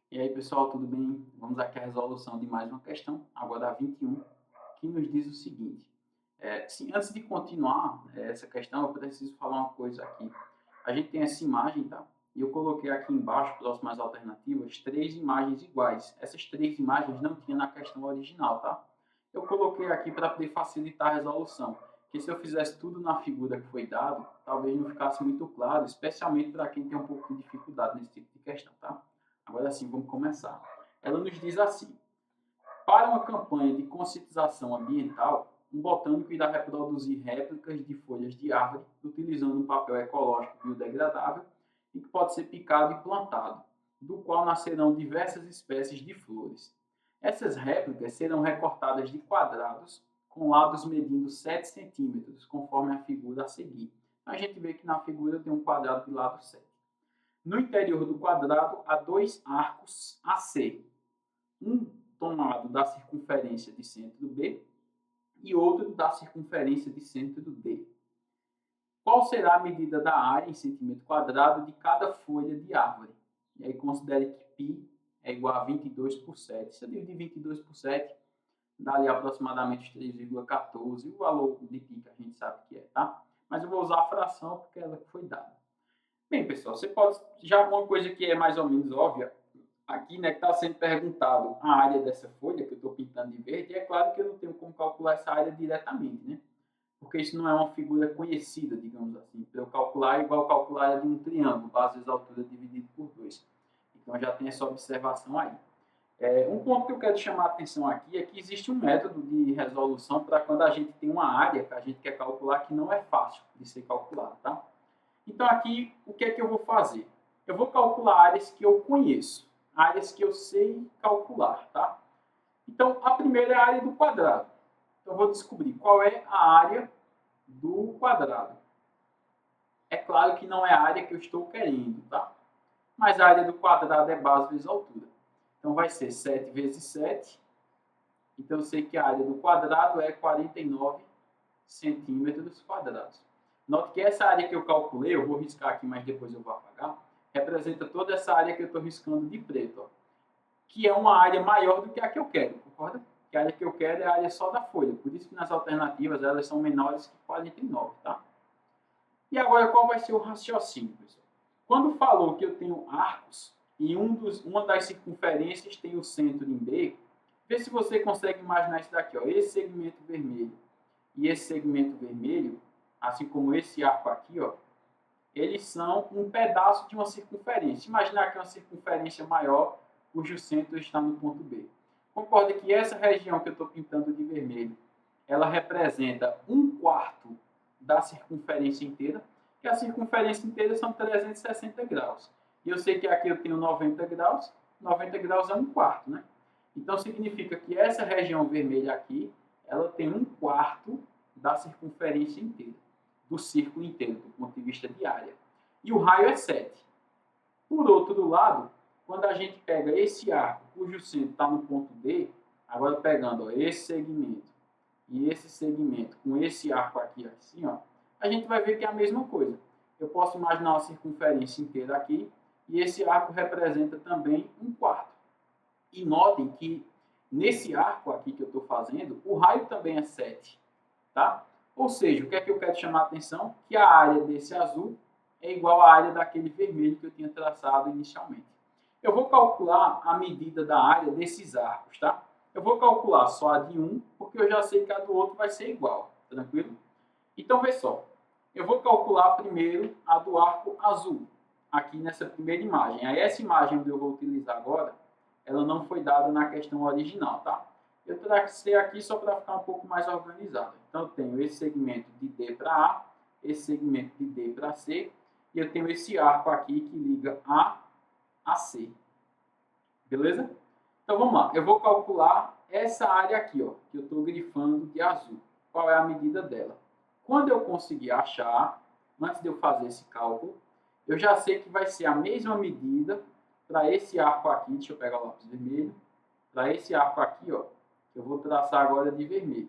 E aí, pessoal, tudo bem? Vamos aqui à resolução de mais uma questão, agora a 21, que nos diz o seguinte. Sim, antes de continuar essa questão, eu preciso falar uma coisa aqui. A gente tem essa imagem, tá? E eu coloquei aqui embaixo, próximo às alternativas, três imagens iguais. Essas três imagens não tinha na questão original, tá? Eu coloquei aqui para poder facilitar a resolução. Que se eu fizesse tudo na figura que foi dado, talvez não ficasse muito claro, especialmente para quem tem um pouco de dificuldade nesse tipo de questão, tá? Agora sim, vamos começar. Ela nos diz assim: para uma campanha de conscientização ambiental, um botânico irá reproduzir réplicas de folhas de árvore utilizando um papel ecológico biodegradável e que pode ser picado e plantado, do qual nascerão diversas espécies de flores. Essas réplicas serão recortadas de quadrados com lados medindo 7 centímetros, conforme a figura a seguir. Então, a gente vê que na figura tem um quadrado de lado 7. No interior do quadrado há dois arcos AC, um tomado da circunferência de centro B e outro da circunferência de centro D. Qual será a medida da área em centímetro quadrado de cada folha de árvore? E aí considere que π é igual a 22 por 7. Se eu dividir 22 por 7, dá ali aproximadamente 3,14. O valor de π que a gente sabe que é, tá? Mas eu vou usar a fração porque ela foi dada. Bem, pessoal, você pode... Já uma coisa que é mais ou menos óbvia, aqui, né, que está sendo perguntado a área dessa folha que eu estou pintando de verde, e é claro que eu não tenho como calcular essa área diretamente, né? Porque isso não é uma figura conhecida, digamos assim. Para eu calcular é igual calcular a área de um triângulo, base vezes a altura dividido por 2. Então já tem essa observação aí. Um ponto que eu quero chamar a atenção aqui é que existe um método de resolução para quando a gente tem uma área que a gente quer calcular que não é fácil de ser calculada, tá? Então aqui, o que é que eu vou fazer? Eu vou calcular áreas que eu conheço, áreas que eu sei calcular, tá? Então, a primeira é a área do quadrado. Então, eu vou descobrir qual é a área do quadrado. É claro que não é a área que eu estou querendo, tá? Mas a área do quadrado é base vezes altura. Então, vai ser 7 vezes 7. Então, eu sei que a área do quadrado é 49 centímetros quadrados. Note que essa área que eu calculei, eu vou riscar aqui, mas depois eu vou apagar, representa toda essa área que eu estou riscando de preto, ó, que é uma área maior do que a que eu quero, concorda? Que a área que eu quero é a área só da folha, por isso que nas alternativas elas são menores que 49, tá? E agora qual vai ser o raciocínio, pessoal? Quando falou que eu tenho arcos e uma das circunferências tem o centro em B, vê se você consegue imaginar isso daqui, ó, esse segmento vermelho e esse segmento vermelho, assim como esse arco aqui, ó, eles são um pedaço de uma circunferência. Imaginar que é uma circunferência maior, cujo centro está no ponto B. Concorda que essa região que eu estou pintando de vermelho, ela representa um quarto da circunferência inteira, que a circunferência inteira são 360 graus. E eu sei que aqui eu tenho 90 graus é um quarto, né? Então significa que essa região vermelha aqui, ela tem um quarto da circunferência inteira, do círculo inteiro, do ponto de vista de área. E o raio é 7. Por outro lado, quando a gente pega esse arco, cujo centro está no ponto D, agora pegando ó, esse segmento e esse segmento com esse arco aqui assim, ó, a gente vai ver que é a mesma coisa. Eu posso imaginar uma circunferência inteira aqui e esse arco representa também um quarto. E notem que nesse arco aqui que eu estou fazendo, o raio também é 7, tá? Ou seja, o que é que eu quero chamar a atenção? Que a área desse azul é igual à área daquele vermelho que eu tinha traçado inicialmente. Eu vou calcular a medida da área desses arcos, tá? Eu vou calcular só a de um, porque eu já sei que a do outro vai ser igual, tranquilo? Então, vê só. Eu vou calcular primeiro a do arco azul, aqui nessa primeira imagem. Aí essa imagem que eu vou utilizar agora, ela não foi dada na questão original, tá? Eu tracei aqui só para ficar um pouco mais organizado. Então, eu tenho esse segmento de D para A, esse segmento de D para C, e eu tenho esse arco aqui que liga A a C. Beleza? Então, vamos lá. Eu vou calcular essa área aqui, ó, que eu estou grifando de azul. Qual é a medida dela? Quando eu conseguir achar, antes de eu fazer esse cálculo, eu já sei que vai ser a mesma medida para esse arco aqui. Deixa eu pegar o lápis vermelho. Para esse arco aqui, ó, eu vou traçar agora de vermelho.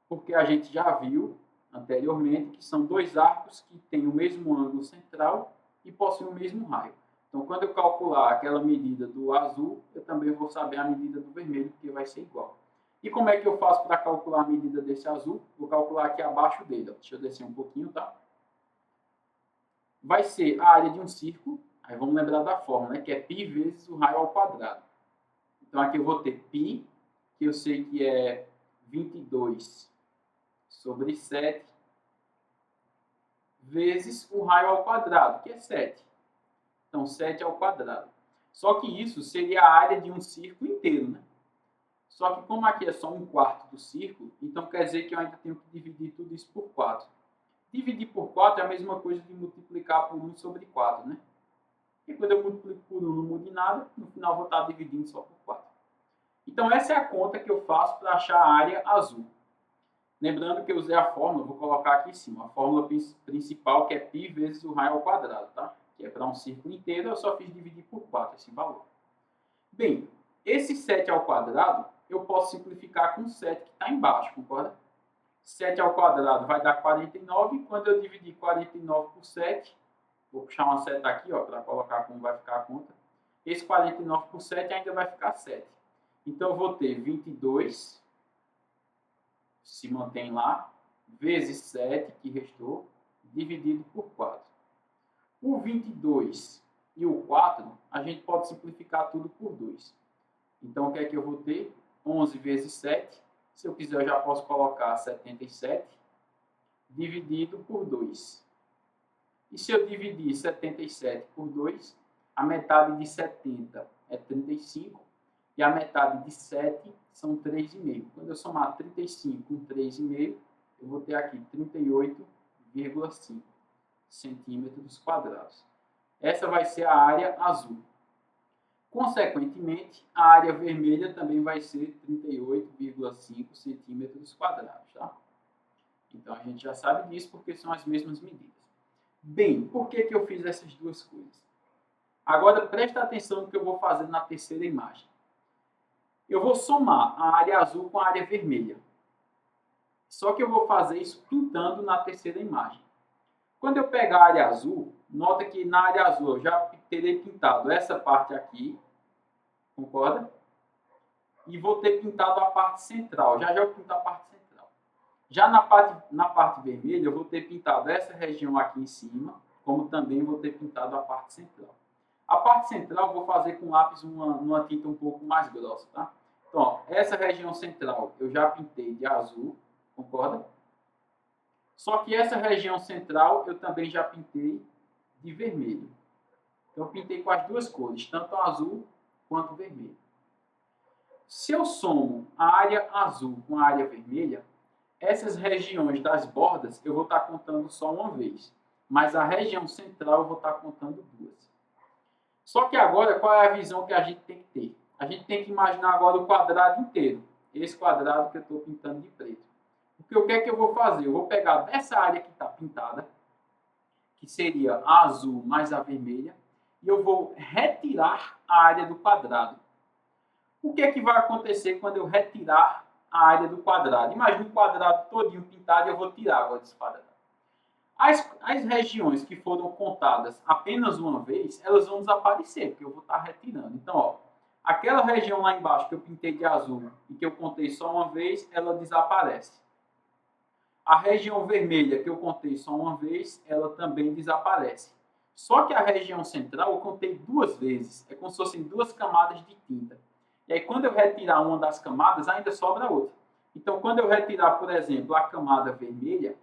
Porque a gente já viu anteriormente que são dois arcos que têm o mesmo ângulo central e possuem o mesmo raio. Então, quando eu calcular aquela medida do azul, eu também vou saber a medida do vermelho, porque vai ser igual. E como é que eu faço para calcular a medida desse azul? Vou calcular aqui abaixo dele. Ó. Deixa eu descer um pouquinho, tá? Vai ser a área de um círculo. Aí vamos lembrar da fórmula, né? Que é π vezes o raio ao quadrado. Então, aqui eu vou ter π, que eu sei que é 22 sobre 7, vezes o raio ao quadrado, que é 7. Então, 7 ao quadrado. Só que isso seria a área de um círculo inteiro, né? Só que como aqui é só 1/4 do círculo, então quer dizer que eu ainda tenho que dividir tudo isso por 4. Dividir por 4 é a mesma coisa de multiplicar por 1 sobre 4, né? E quando eu multiplico por 1 não muda em nada, no final eu vou estar dividindo só por 4. Então essa é a conta que eu faço para achar a área azul. Lembrando que eu usei a fórmula, vou colocar aqui em cima, a fórmula principal que é π vezes o raio ao quadrado, tá? Que é para um círculo inteiro, eu só fiz dividir por 4 esse valor. Bem, esse 7 ao quadrado, eu posso simplificar com 7 que está embaixo, concorda? 7 ao quadrado vai dar 49, quando eu dividir 49 por 7, vou puxar uma seta aqui para colocar como vai ficar a conta, esse 49 por 7 ainda vai ficar 7. Então eu vou ter 22, se mantém lá, vezes 7, que restou, dividido por 4. O 22 e o 4, a gente pode simplificar tudo por 2. Então, o que é que eu vou ter? 11 vezes 7. Se eu quiser, eu já posso colocar 77, dividido por 2. E se eu dividir 77 por 2, a metade de 70 é 35, e a metade de 7 são 3,5. Quando eu somar 35 com 3,5, eu vou ter aqui 38,5 centímetros quadrados. Essa vai ser a área azul. Consequentemente, a área vermelha também vai ser 38,5 centímetros quadrados. Tá? Então, a gente já sabe disso porque são as mesmas medidas. Bem, por que eu fiz essas duas coisas? Agora, presta atenção no que eu vou fazer na terceira imagem. Eu vou somar a área azul com a área vermelha. Só que eu vou fazer isso pintando na terceira imagem. Quando eu pegar a área azul, nota que na área azul eu já terei pintado essa parte aqui, concorda? E vou ter pintado a parte central. Já eu pinto a parte central. Já na parte vermelha, eu vou ter pintado essa região aqui em cima, como também vou ter pintado a parte central. A parte central eu vou fazer com lápis uma tinta um pouco mais grossa, tá? Então, ó, essa região central eu já pintei de azul, concorda? Só que essa região central eu também já pintei de vermelho. Então, eu pintei com as duas cores, tanto azul quanto vermelho. Se eu somo a área azul com a área vermelha, essas regiões das bordas eu vou estar contando só uma vez, mas a região central eu vou estar contando duas. Só que agora, qual é a visão que a gente tem que ter? A gente tem que imaginar agora o quadrado inteiro. Esse quadrado que eu estou pintando de preto. Porque o que é que eu vou fazer? Eu vou pegar dessa área que está pintada, que seria a azul mais a vermelha, e eu vou retirar a área do quadrado. O que é que vai acontecer quando eu retirar a área do quadrado? Imagina o quadrado todinho pintado e eu vou tirar agora desse quadrado. As regiões que foram contadas apenas uma vez, elas vão desaparecer, porque eu vou estar retirando. Então, ó, aquela região lá embaixo que eu pintei de azul e que eu contei só uma vez, ela desaparece. A região vermelha que eu contei só uma vez, ela também desaparece. Só que a região central eu contei duas vezes. É como se fossem duas camadas de tinta. E aí, quando eu retirar uma das camadas, ainda sobra outra. Então, quando eu retirar, por exemplo, a camada vermelha,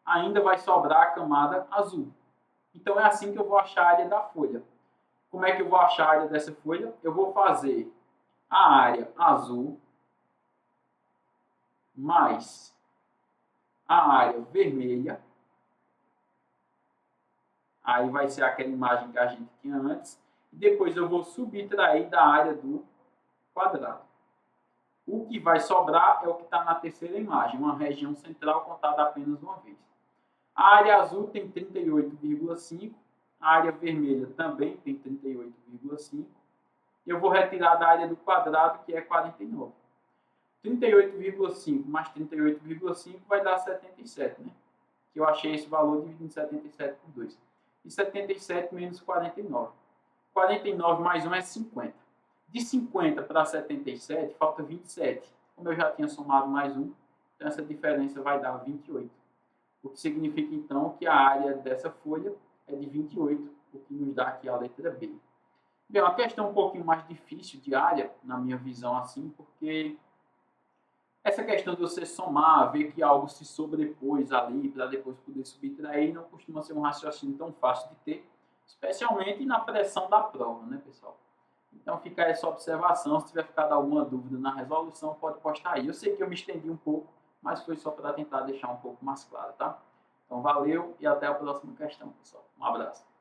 ainda vai sobrar a camada azul. Então, é assim que eu vou achar a área da folha. Como é que eu vou achar a área dessa folha? Eu vou fazer a área azul mais a área vermelha. Aí vai ser aquela imagem que a gente tinha antes. E depois eu vou subtrair da área do quadrado. O que vai sobrar é o que está na terceira imagem, uma região central contada apenas uma vez. A área azul tem 38,5, a área vermelha também tem 38,5. Eu vou retirar da área do quadrado, que é 49. 38,5 mais 38,5 vai dar 77, né? Eu achei esse valor dividindo 77 por 2. E 77 menos 49. 49 mais 1 é 50. De 50 para 77, falta 27. Como eu já tinha somado mais 1, então essa diferença vai dar 28. O que significa, então, que a área dessa folha é de 28, o que nos dá aqui a letra B. Bem, uma questão um pouquinho mais difícil de área, na minha visão, assim, porque essa questão de você somar, ver que algo se sobrepôs ali, para depois poder subtrair, não costuma ser um raciocínio tão fácil de ter, especialmente na pressão da prova, né, pessoal? Então fica essa observação, se tiver ficado alguma dúvida na resolução, pode postar aí. Eu sei que eu me estendi um pouco, mas foi só para tentar deixar um pouco mais claro, tá? Então valeu e até a próxima questão, pessoal. Um abraço.